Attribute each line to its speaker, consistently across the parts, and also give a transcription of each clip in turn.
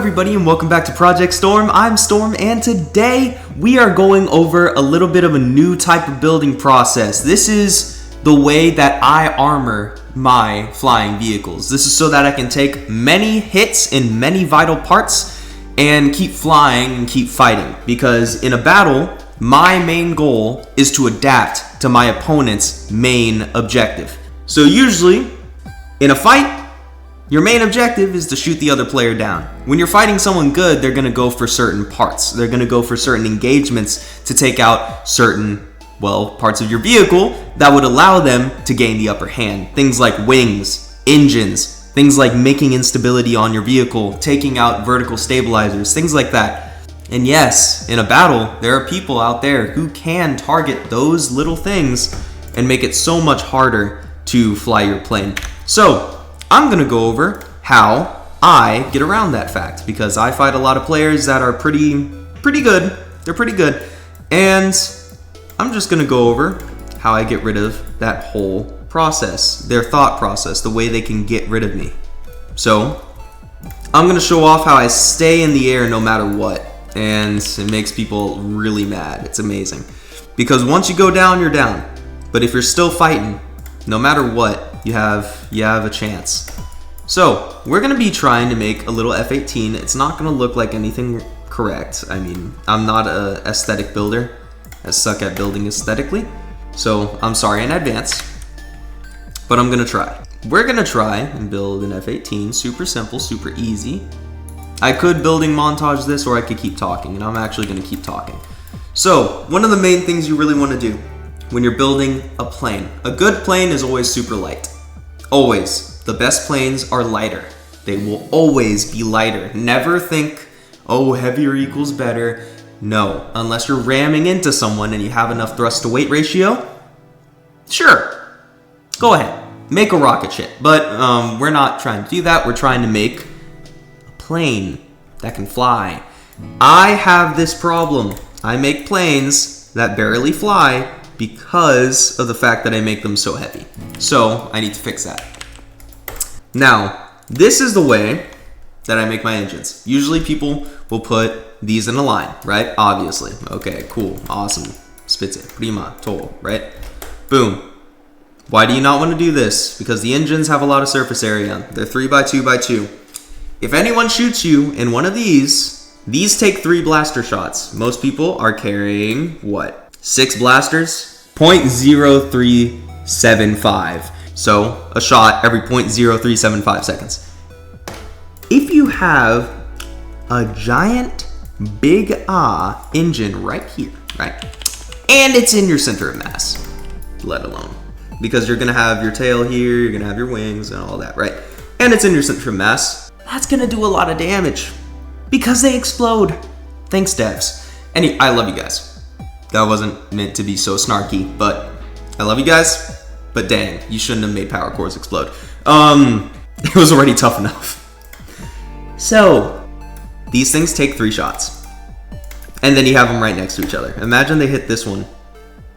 Speaker 1: everybody and welcome back to Project Storm. I'm Storm and today we are going over a little bit of a new type of building process. This is the way that I armor my flying vehicles. This is so that I can take many hits in many vital parts and keep flying and keep fighting. Because in a battle, my main goal is to adapt to my opponent's main objective. So usually, in a fight, your main objective is to shoot the other player down. When you're fighting someone good, they're going to go for certain parts. They're going to go for certain engagements to take out certain, parts of your vehicle that would allow them to gain the upper hand. Things like wings, engines, things like making instability on your vehicle, taking out vertical stabilizers, things like that. And yes, in a battle, there are people out there who can target those little things and make it so much harder to fly your plane. So, I'm going to go over how I get around that fact because I fight a lot of players that are pretty good. They're pretty good. And I'm just going to go over how I get rid of that whole process, their thought process, the way they can get rid of me. So I'm going to show off how I stay in the air no matter what. And it makes people really mad. It's amazing. Because once you go down, you're down. But if you're still fighting, no matter what, you have a chance. So we're gonna be trying to make a little F-18. It's not gonna look like anything correct. I mean, I'm not an aesthetic builder. I suck at building aesthetically. So I'm sorry in advance, but I'm gonna try. We're gonna try and build an F-18, super simple, super easy. I could building montage this or I could keep talking, and I'm actually gonna keep talking. So one of the main things you really wanna do when you're building a plane. A good plane is always super light. Always. The best planes are lighter. They will always be lighter. Never think, oh, heavier equals better. No. Unless you're ramming into someone and you have enough thrust to weight ratio, sure. Go ahead. Make a rocket ship. But we're not trying to do that. We're trying to make a plane that can fly. I have this problem. I make planes that barely fly because of the fact that I make them so heavy. So I need to fix that. Now, this is the way that I make my engines. Usually people will put these in a line, right? Obviously. Okay, cool, awesome. Spitze, prima, todo, right? Boom. Why do you not want to do this? Because the engines have a lot of surface area. They're 3x2x2. If anyone shoots you in one of these take 3 blaster shots. Most people are carrying, what? 6 blasters, 0.0375. So a shot every 0.0375 seconds. If you have a giant big engine right here, right? And it's in your center of mass, let alone. Because you're gonna have your tail here, you're gonna have your wings and all that, right? And it's in your center of mass, that's gonna do a lot of damage because they explode. Thanks, devs. I love you guys. That wasn't meant to be so snarky, but I love you guys. But dang, you shouldn't have made power cores explode. It was already tough enough. So, these things take 3 shots. And then you have them right next to each other. Imagine they hit this one.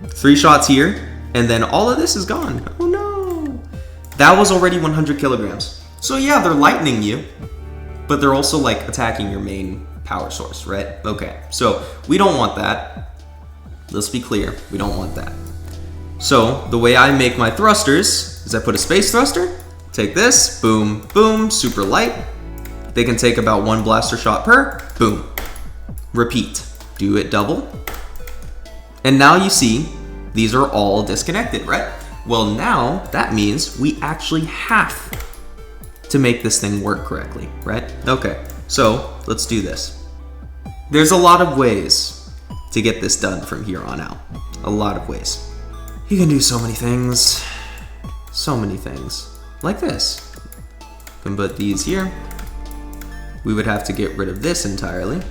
Speaker 1: 3 shots here, and then all of this is gone. Oh no! That was already 100 kilograms. So yeah, they're lightening you, but they're also like attacking your main power source, right? Okay, so we don't want that. Let's be clear, we don't want that. So the way I make my thrusters is I put a space thruster, take this, boom, boom, super light. They can take about 1 blaster shot per, boom. Repeat, do it double. And now you see, these are all disconnected, right? Well now, that means we actually have to make this thing work correctly, right? Okay, so let's do this. There's a lot of ways to get this done from here on out. A lot of ways. You can do so many things. So many things. Like this. You can put these here. We would have to get rid of this entirely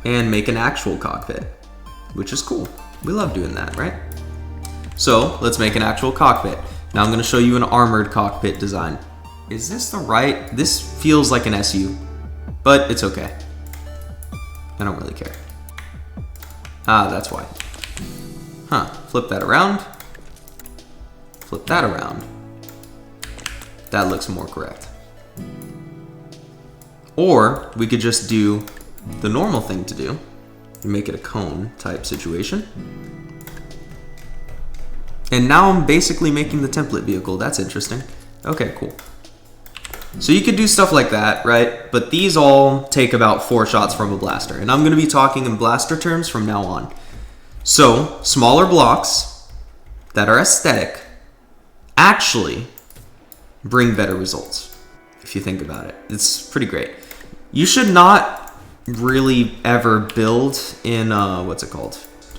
Speaker 1: and make an actual cockpit, which is cool. We love doing that, right? So let's make an actual cockpit. Now I'm going to show you an armored cockpit design. Is this the right? This feels like an SU, but it's okay. I don't really care. That's why. Flip that around. Flip that around. That looks more correct. Or we could just do the normal thing to do and make it a cone type situation. And now I'm basically making the template vehicle. That's interesting. Okay, cool. So you could do stuff like that, right? But these all take about 4 shots from a blaster. And I'm gonna be talking in blaster terms from now on. So smaller blocks that are aesthetic actually bring better results. If you think about it, it's pretty great. You should not really ever build in, what's it called?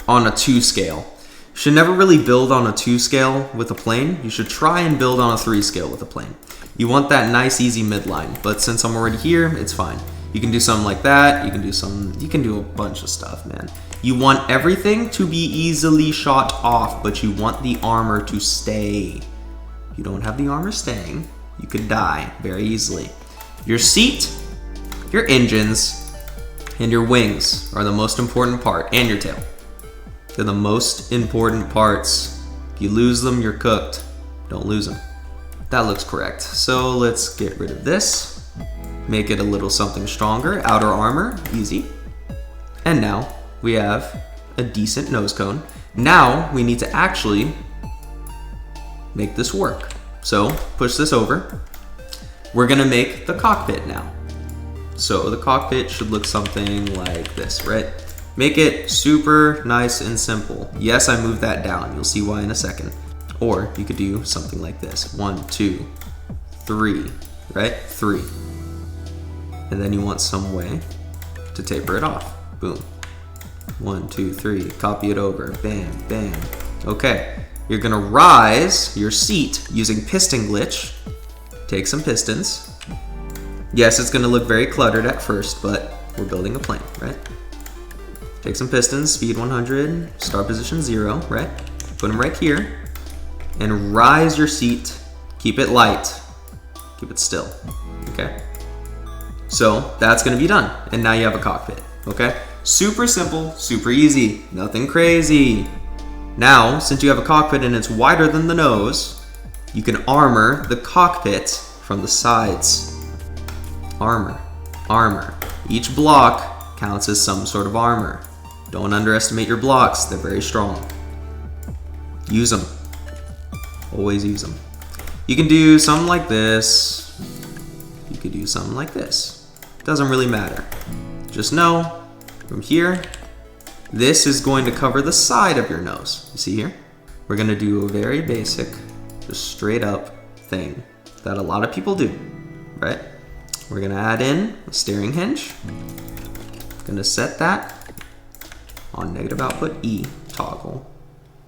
Speaker 1: On a 2 scale. You should never really build on a 2 scale with a plane. You should try and build on a 3 scale with a plane. You want that nice, easy midline, but since I'm already here, it's fine. You can do something like that. You can do a bunch of stuff, man. You want everything to be easily shot off, but you want the armor to stay. If you don't have the armor staying, you could die very easily. Your seat, your engines, and your wings are the most important part, and your tail. They're the most important parts. If you lose them, you're cooked. Don't lose them. That looks correct. So let's get rid of this. Make it a little something stronger. Outer armor, easy. And now we have a decent nose cone. Now we need to actually make this work. So push this over. We're gonna make the cockpit now. So the cockpit should look something like this, right? Make it super nice and simple. Yes, I moved that down. You'll see why in a second. Or you could do something like this. 1, 2, 3, right? 3. And then you want some way to taper it off. Boom. 1, 2, 3. Copy it over. Bam, bam. Okay. You're gonna rise your seat using piston glitch. Take some pistons. Yes, it's gonna look very cluttered at first, but we're building a plane, right? Take some pistons, speed 100, start position 0, right? Put them right here, and rise your seat. Keep it light, keep it still, okay? So that's gonna be done, and now you have a cockpit, okay? Super simple, super easy, nothing crazy. Now, since you have a cockpit and it's wider than the nose, you can armor the cockpit from the sides. Armor, armor. Each block counts as some sort of armor. Don't underestimate your blocks, they're very strong. Use them. Always use them. You can do something like this. You could do something like this. Doesn't really matter. Just know, from here, this is going to cover the side of your nose. You see here? We're gonna do a very basic, just straight up thing that a lot of people do, right? We're gonna add in a steering hinge. Gonna set that on negative output E toggle.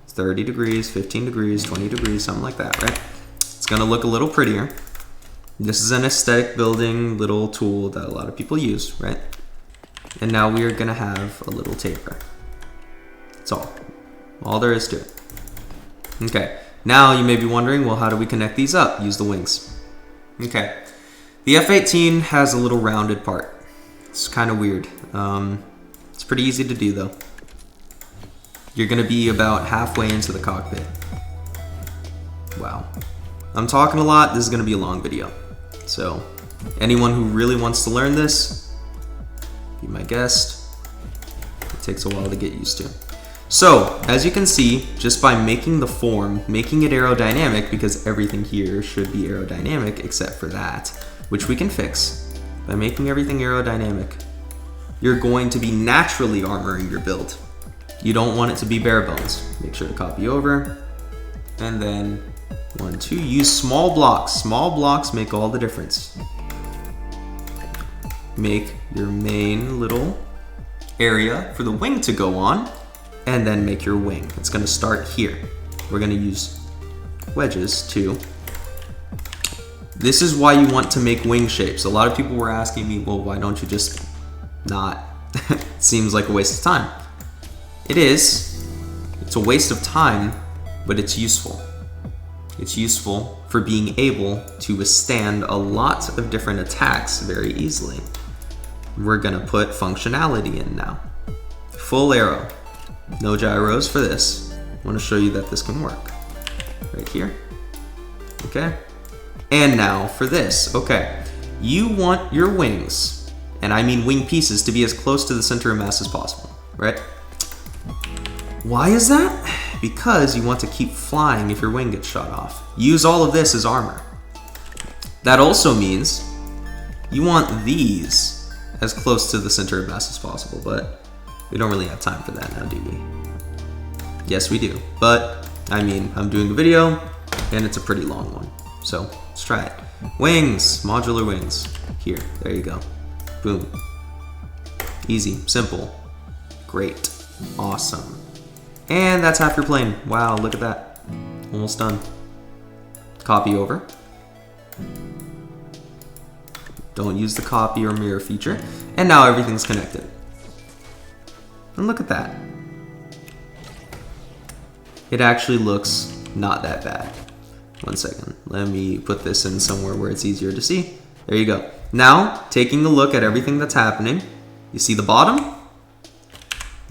Speaker 1: 30 degrees, 15 degrees, 20 degrees, something like that, right? It's gonna look a little prettier. This is an aesthetic building little tool that a lot of people use, right? And now we are gonna have a little taper. That's all there is to it. Okay, now you may be wondering, well, how do we connect these up? Use the wings. Okay, the F-18 has a little rounded part. It's kind of weird. It's pretty easy to do though. You're gonna be about halfway into the cockpit. Wow. I'm talking a lot, this is gonna be a long video. So, anyone who really wants to learn this, be my guest. It takes a while to get used to. So, as you can see, just by making the form, making it aerodynamic, because everything here should be aerodynamic except for that, which we can fix by making everything aerodynamic, you're going to be naturally armoring your build. You don't want it to be bare bones. Make sure to copy over. And then 1, 2, use small blocks. Small blocks make all the difference. Make your main little area for the wing to go on, and then make your wing. It's gonna start here. We're gonna use wedges too. This is why you want to make wing shapes. A lot of people were asking me, well, why don't you just not? It seems like a waste of time. It is. It's a waste of time, but it's useful. It's useful for being able to withstand a lot of different attacks very easily. We're gonna put functionality in now. Full arrow. No gyros for this. I want to show you that this can work. Right here. Okay. And now for this. Okay. You want your wings and I mean wing pieces, to be as close to the center of mass as possible, right? Why is that? Because you want to keep flying if your wing gets shot off. Use all of this as armor. That also means you want these as close to the center of mass as possible, but we don't really have time for that now, do we? Yes, we do, but I mean, I'm doing a video and it's a pretty long one, so let's try it. Wings, modular wings. Here, there you go. Boom. Easy, simple, great, awesome. And that's half your plane. Wow, look at that. Almost done. Copy over. Don't use the copy or mirror feature. And now everything's connected. And look at that. It actually looks not that bad. One second. Let me put this in somewhere where it's easier to see. There you go. Now, taking a look at everything that's happening. You see the bottom?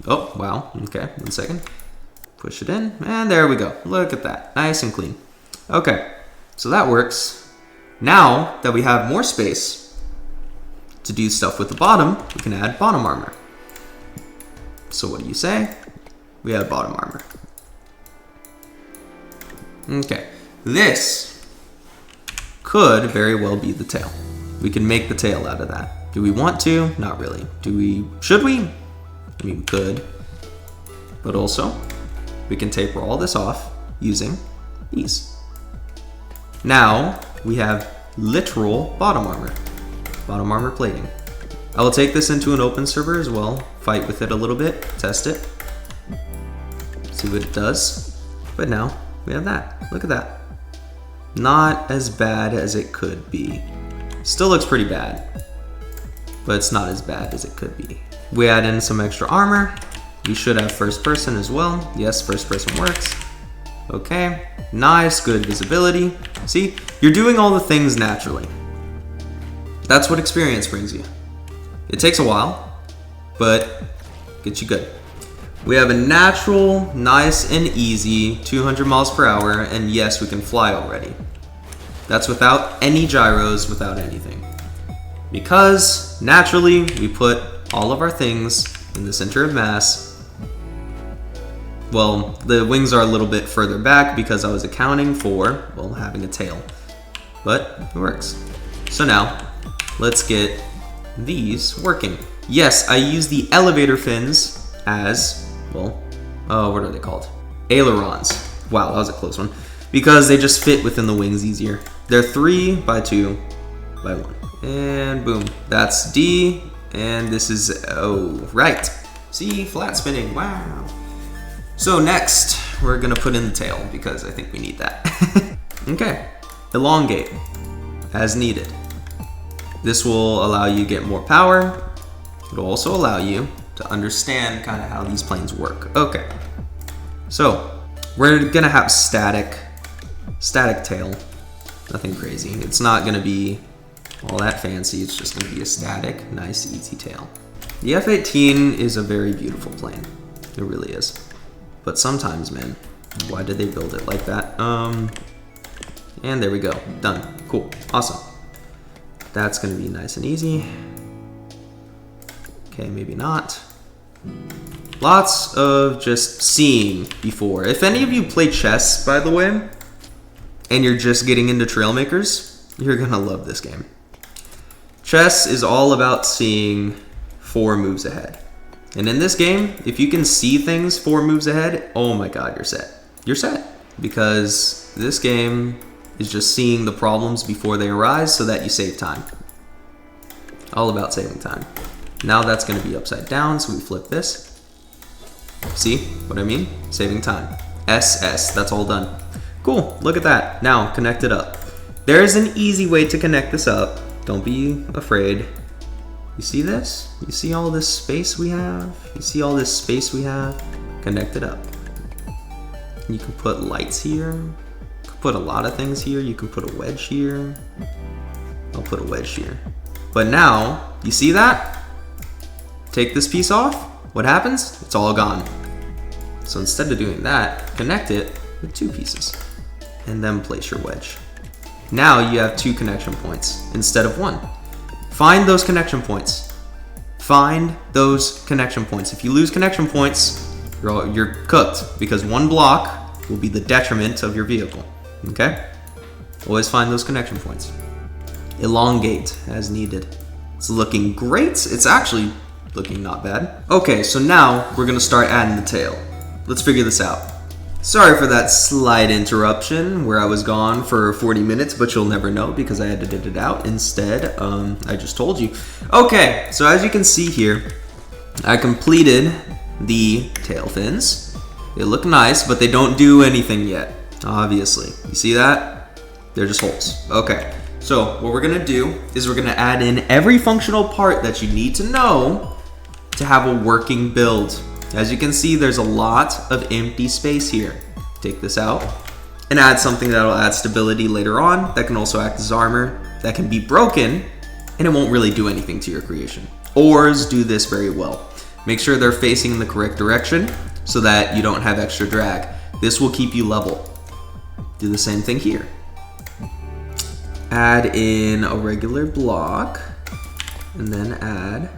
Speaker 1: Oh, wow. Okay, 1 second. Push it in, and there we go. Look at that. Nice and clean. Okay, so that works. Now that we have more space to do stuff with the bottom, we can add bottom armor. So what do you say? We add bottom armor. Okay, this could very well be the tail. We can make the tail out of that. Do we want to? Not really. Should we? I mean, we could. But also, we can taper all this off using these. Now, we have literal bottom armor plating. I will take this into an open server as well, fight with it a little bit, test it, see what it does. But now, we have that. Look at that. Not as bad as it could be. Still looks pretty bad, but it's not as bad as it could be. We add in some extra armor. We should have first person as well. Yes, first person works. Okay, nice, good visibility. See, you're doing all the things naturally. That's what experience brings you. It takes a while, but gets you good. We have a natural, nice and easy 200 miles per hour, and yes, we can fly already. That's without any gyros, without anything. Because naturally, we put all of our things in the center of mass. Well, the wings are a little bit further back because I was accounting for, well, having a tail. But it works. So now, let's get these working. Yes, I use the elevator fins as, well, what are they called? Ailerons. Wow, that was a close one. Because they just fit within the wings easier. They're 3 by 2 by 1. And boom, that's D, and this is O, right. See, flat spinning, wow. So next, we're gonna put in the tail because I think we need that. Okay, elongate as needed. This will allow you to get more power. It'll also allow you to understand kind of how these planes work. Okay, so we're gonna have static tail, nothing crazy. It's not gonna be all that fancy, it's just gonna be a static, nice, easy tail. The F-18 is a very beautiful plane. It really is. But sometimes, man, why did they build it like that? And there we go, done, cool, awesome. That's gonna be nice and easy. Okay, maybe not. Lots of just seeing before. If any of you play chess, by the way, and you're just getting into Trailmakers, you're gonna love this game. Chess is all about seeing 4 moves ahead. And in this game, if you can see things 4 moves ahead, oh my god, you're set. You're set. Because this game is just seeing the problems before they arise so that you save time. All about saving time. Now that's going to be upside down, so we flip this. See what I mean? Saving time. SS, that's all done. Cool, look at that. Now, connect it up. There's an easy way to connect this up. Don't be afraid. You see this? You see all this space we have? You see all this space we have? Connect it up. You can put lights here. You can put a lot of things here. You can put a wedge here. I'll put a wedge here. But now, you see that? Take this piece off. What happens? It's all gone. So instead of doing that, connect it with 2 pieces. And then place your wedge. Now you have 2 connection points instead of 1. Find those connection points. find those connection points. If you lose connection points, you're cooked, because one block will be the detriment of your vehicle. Okay? Always find those connection points. Elongate as needed. It's looking great. It's actually looking not bad. Okay, so now we're gonna start adding the tail. Let's figure this out. Sorry for that slight interruption where I was gone for 40 minutes, but you'll never know because I edited it out. Instead, I just told you. Okay, so as you can see here, I completed the tail fins. They look nice, but they don't do anything yet, obviously. You see that? They're just holes. Okay, so what we're gonna do is we're gonna add in every functional part that you need to know to have a working build. As you can see, there's a lot of empty space here. Take this out and add something that'll add stability later on, that can also act as armor, that can be broken, and it won't really do anything to your creation. Oars do this very well. Make sure they're facing in the correct direction so that you don't have extra drag. This will keep you level. Do the same thing here. Add in a regular block, and then add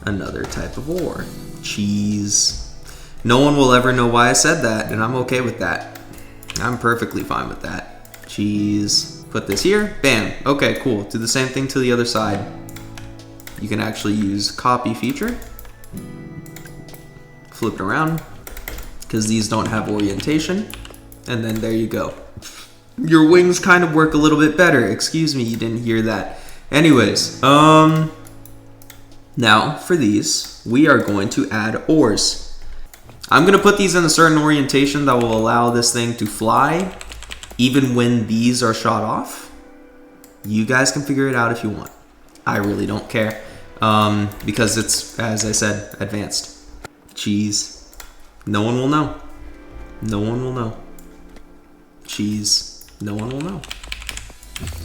Speaker 1: another type of ore. Cheese. No one will ever know why I said that, and I'm okay with that. I'm perfectly fine with that. Cheese. Put this here. Bam. Okay, cool. Do the same thing to the other side. You can actually use copy feature. Flip it around, because these don't have orientation. And then there you go. Your wings kind of work a little bit better. Excuse me, you didn't hear that. Anyways, now, for these, we are going to add oars. I'm going to put these in a certain orientation that will allow this thing to fly, even when these are shot off. You guys can figure it out if you want. I really don't care, because it's, as I said, advanced. Cheese. No one will know. No one will know. Cheese. No one will know.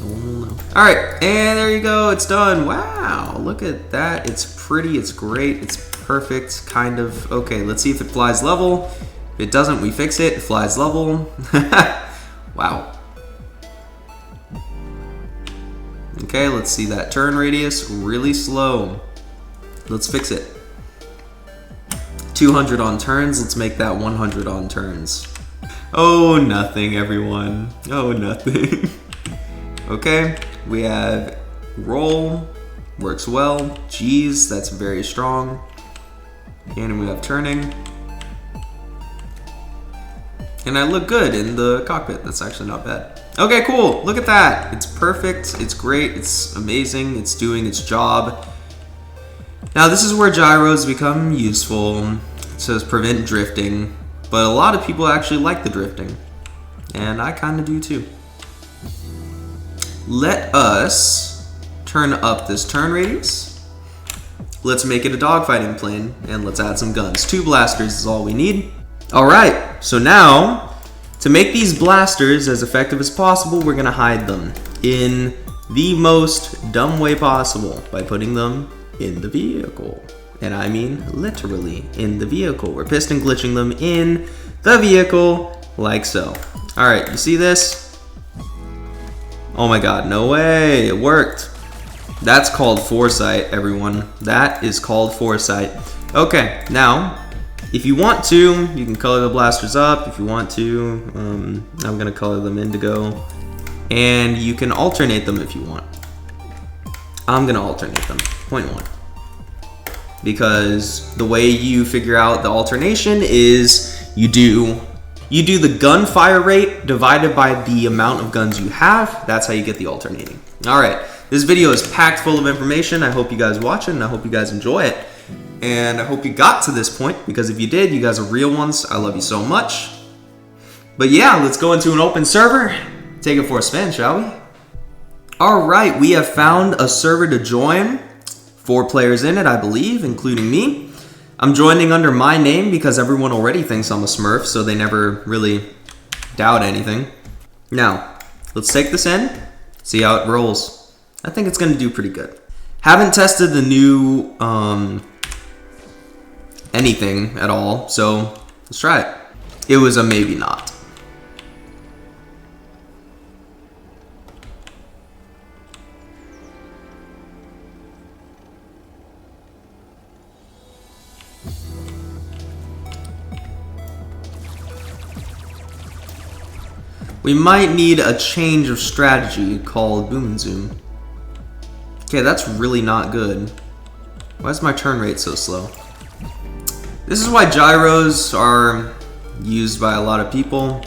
Speaker 1: No one will know. All right, and there you go. It's done. Wow, look at that. It's pretty. It's great. It's perfect, kind of. Okay, let's see if it flies level. If it doesn't, we fix it. It flies level. Wow. Okay, let's see that turn radius. Really slow. Let's fix it. 200 on turns. Let's make that 100 on turns. Oh, nothing, everyone. Oh, nothing. Okay, we have roll, works well. Geez, that's very strong. And we have turning. And I look good in the cockpit. That's actually not bad. Okay, cool. Look at that. It's perfect. It's great. It's amazing. It's doing its job. Now, this is where gyros become useful to prevent drifting. But a lot of people actually like the drifting. And I kind of do too. Let us turn up this turn radius. Let's make it a dogfighting plane, and let's add some guns. 2 blasters is all we need. All right, so now, to make these blasters as effective as possible, we're gonna hide them in the most dumb way possible by putting them in the vehicle. And I mean literally in the vehicle. We're piston glitching them in the vehicle like so. All right, you see this? Oh my God, no way, it worked. That's called foresight, everyone. That is called foresight. Okay, now, if you want to, you can color the blasters up. If you want to, I'm gonna color them indigo. And you can alternate them if you want. I'm gonna alternate them, 0.1. Because the way you figure out the alternation is you do the gunfire rate divided by the amount of guns you have. That's how you get the alternating. All right, this video is packed full of information. I hope you guys watch it, and I hope you guys enjoy it. And I hope you got to this point, because if you did, you guys are real ones. I love you so much. But yeah, let's go into an open server. Take it for a spin, shall we? All right, we have found a server to join. 4 players in it, I believe, including me. I'm joining under my name because everyone already thinks I'm a Smurf, so they never really doubt anything. Now, let's take this in, see how it rolls. I think it's going to do pretty good. Haven't tested the new anything at all, so let's try it. It was a maybe not. We might need a change of strategy called boom and zoom. Okay, that's really not good. Why is my turn rate so slow? This is why gyros are used by a lot of people,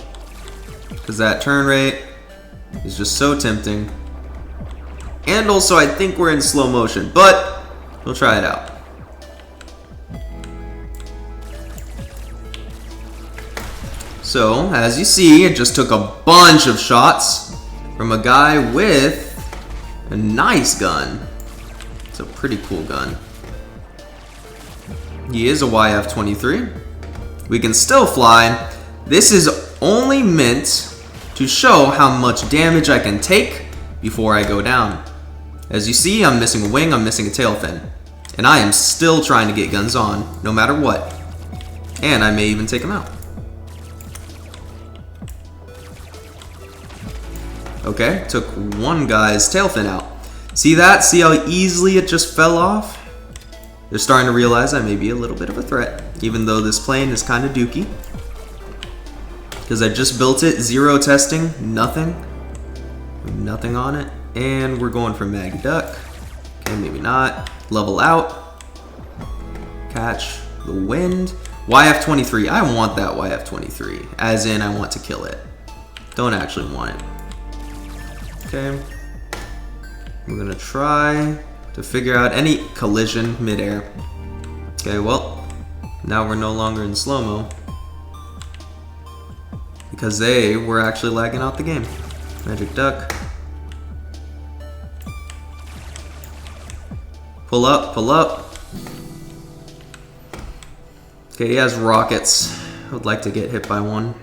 Speaker 1: because that turn rate is just so tempting. And also I think we're in slow motion, but we'll try it out. So, as you see, it just took a bunch of shots from a guy with a nice gun. It's a pretty cool gun. He is a YF-23. We can still fly. This is only meant to show how much damage I can take before I go down. As you see, I'm missing a wing, I'm missing a tail fin. And I am still trying to get guns on, no matter what. And I may even take them out. Okay, took one guy's tail fin out. See that? See how easily it just fell off? They're starting to realize I may be a little bit of a threat, even though this plane is kind of dookie. Because I just built it, 0 testing, nothing on it. And we're going for Maggie Duck. Okay, maybe not. Level out. Catch the wind. YF-23, I want that YF-23. As in, I want to kill it. Don't actually want it. Okay. We're gonna try to figure out any collision midair. Okay, well, now we're no longer in slow-mo. Because they were actually lagging out the game. Magic Duck. Pull up, pull up. Okay, he has rockets. I would like to get hit by one.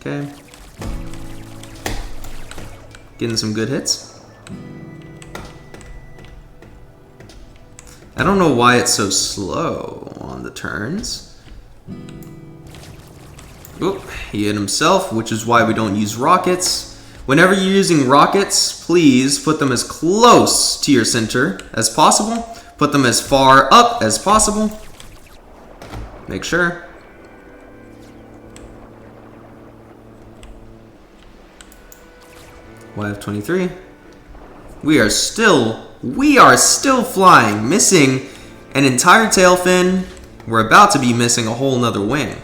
Speaker 1: Okay. Getting some good hits. I don't know why it's so slow on the turns. Oop, he hit himself, which is why we don't use rockets. Whenever you're using rockets, please put them as close to your center as possible. Put them as far up as possible. Make sure. YF-23. We are still flying, missing an entire tail fin. We're about to be missing a whole nother wing.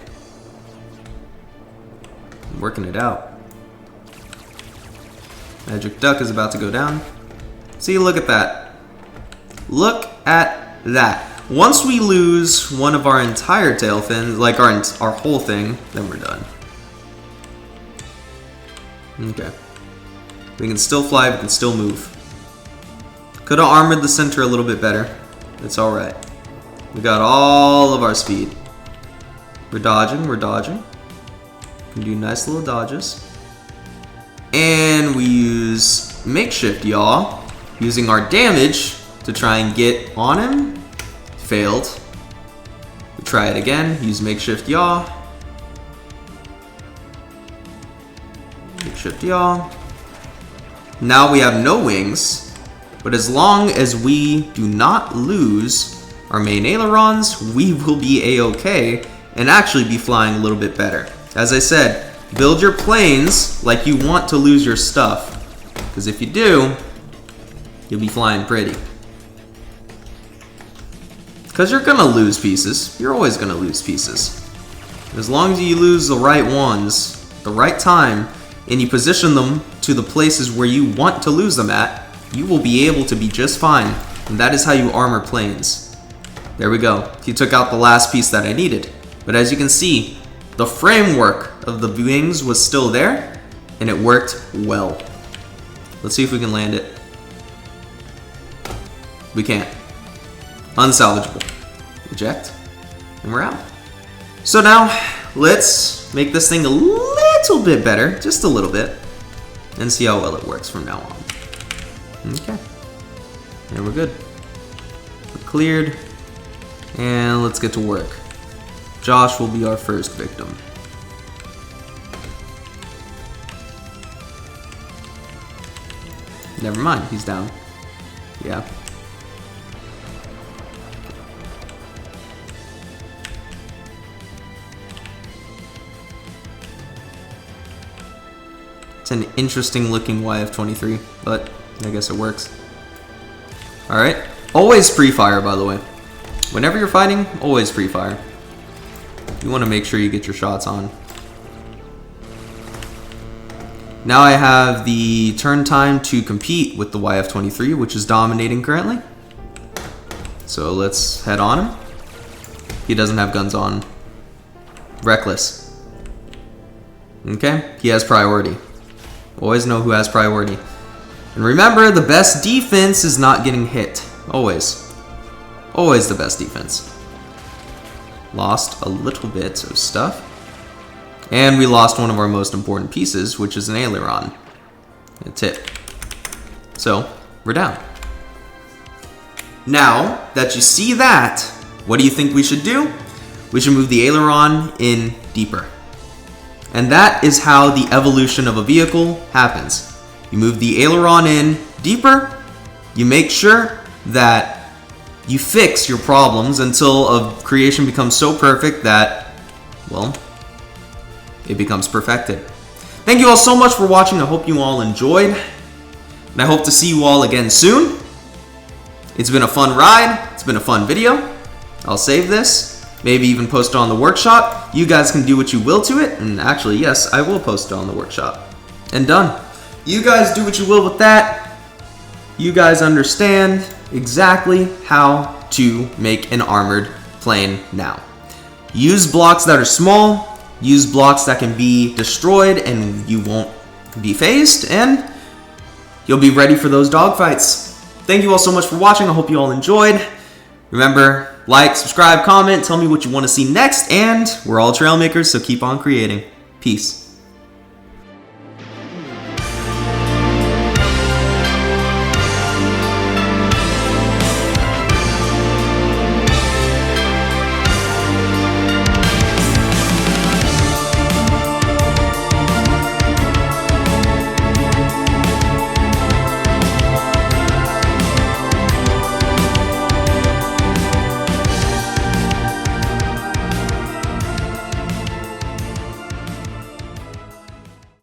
Speaker 1: I'm working it out. Magic Duck is about to go down. See, look at that. Look at that. Once we lose one of our entire tail fins, like our whole thing, then we're done. Okay. We can still fly, we can still move. Could have armored the center a little bit better. It's alright. We got all of our speed. We're dodging, we're dodging. Can do nice little dodges. And we use makeshift yaw, using our damage to try and get on him. Failed. We try it again, use makeshift yaw. Makeshift yaw. Now we have no wings, but as long as we do not lose our main ailerons, we will be a-okay and actually be flying a little bit better. As I said, build your planes like you want to lose your stuff, because if you do, you'll be flying pretty. Because you're gonna lose pieces. You're always gonna lose pieces. As long as you lose the right ones, the right time, and you position them to the places where you want to lose them at, you will be able to be just fine. And that is how you armor planes. There we go. He took out the last piece that I needed. But as you can see, the framework of the wings was still there, and it worked well. Let's see if we can land it. We can't. Unsalvageable. Eject. And we're out. So now, let's make this thing a little bit better, just a little bit, and see how well it works from now on. Okay. And we're good. We're cleared. And let's get to work. Josh will be our first victim. Never mind, he's down. Yeah. It's an interesting looking YF-23, but I guess it works. Alright. Always pre-fire, by the way. Whenever you're fighting, always pre-fire. You want to make sure you get your shots on. Now I have the turn time to compete with the YF-23, which is dominating currently. So let's head on him. He doesn't have guns on. Reckless. Okay, he has priority. Always know who has priority. And remember, the best defense is not getting hit. Always. Always the best defense. Lost a little bit of stuff. And we lost one of our most important pieces, which is an aileron. A tip. So, we're down. Now that you see that, what do you think we should do? We should move the aileron in deeper. And that is how the evolution of a vehicle happens. You move the aileron in deeper, you make sure that you fix your problems until a creation becomes so perfect that, well, it becomes perfected. Thank you all so much for watching. I hope you all enjoyed. And I hope to see you all again soon. It's been a fun ride. It's been a fun video. I'll save this. Maybe even post it on the workshop. You guys can do what you will to it. And actually, yes, I will post it on the workshop. And done. You guys do what you will with that. You guys understand exactly how to make an armored plane now. Use blocks that are small. Use blocks that can be destroyed and you won't be phased, and you'll be ready for those dogfights. Thank you all so much for watching. I hope you all enjoyed. Remember, like, subscribe, comment, tell me what you want to see next, and we're all trail makers, so keep on creating. Peace.